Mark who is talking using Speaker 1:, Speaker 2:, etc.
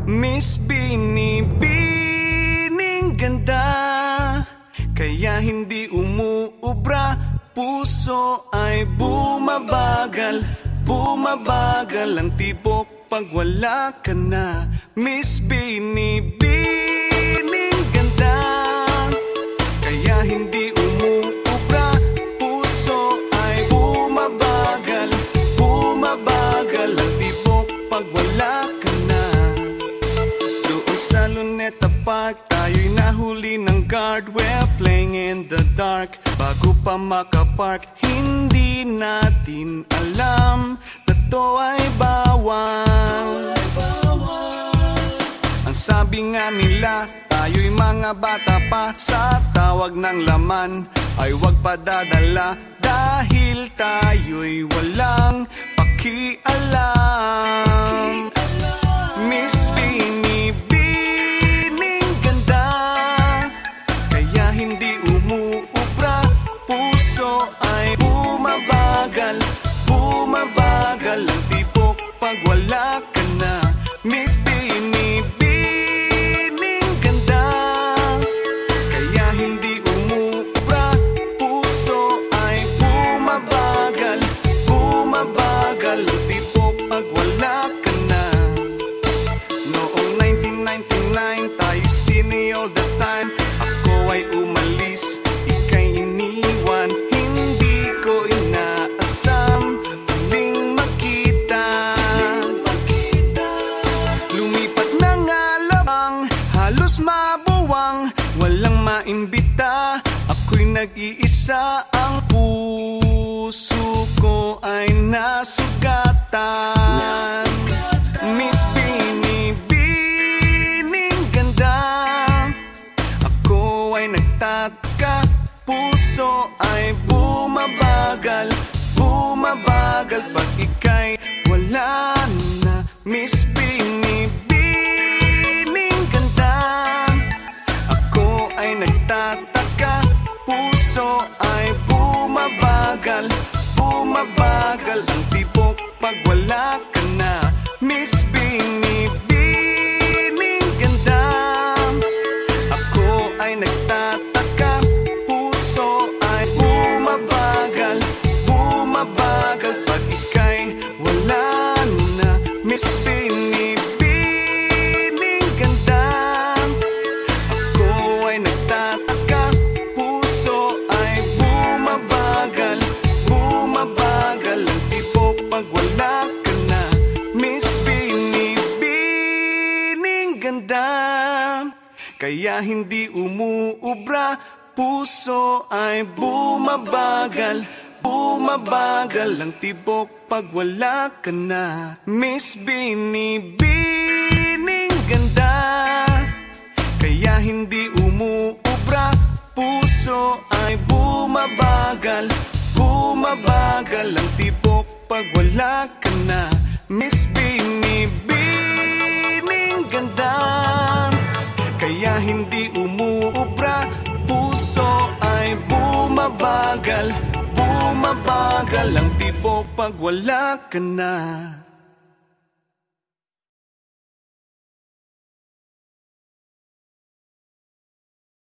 Speaker 1: Miss Binibining ganda, kaya hindi umuubra. Puso ay bumabagal, bumabagal ang tibok pag wala ka na. Miss Binibining ganda, kaya hindi umuubra. Puso ay bumabagal, bumabagal ang tibok pag wala ka na. Doon sa Luneta Park, tayo'y nahuli ng guard. We're playing in the dark. Bago pa makapark, hindi natin alam na to ay bawal. Ang sabi nga nila, tayo'y mga bata pa. Sa tawag ng laman ay huwag padadala, dahil tayo'y walang pakialam. Miss Binibining ganda, kaya hindi umuubra. Puso ay bumabagal, bumabagal ang tibok pag wala ka na. Miss Binibining ganda, kaya hindi umuubra. Puso ay bumabagal, bumabagal ang tibok pag wala ka na. Noong 1999, tayo sini all the time. Ako ay umalis, ika'y iniwan. Hindi ko inaasam muling makita. Lumipat na nga labang, halos mabuwang, walang maimbita. Ako'y nag-iisa, ang puso ko ay nasugatan. Miss Binibining ganda, ako ay nagtataka. Puso ay bumabagal, bumabagal pag ika'y wala na. Miss Binibining ganda, ako ay nagtataka. Puso ay bumabagal, bumabagal ang tibok pag wala ka na. Miss Binibining ganda, ako ay nagtataka. Puso ay bumabagal, bumabagal pag ika'y wala na. Miss Binibining ganda, ako ay nagtataka. Puso ay bumabagal, bumabagal ang tibok pag wala ka na. Miss Binibining ganda, kaya hindi umuubra. Puso ay bumabagal, bumabagal ang tibok pag wala ka na. Miss Binibining ganda, kaya hindi umuubra. Puso ay bumabagal, bumabagal ang tibok pag wala ka na. Miss Binibining ganda, kaya hindi umuubra. Puso ay bumabagal, bumabagal ang tibok pag wala ka na.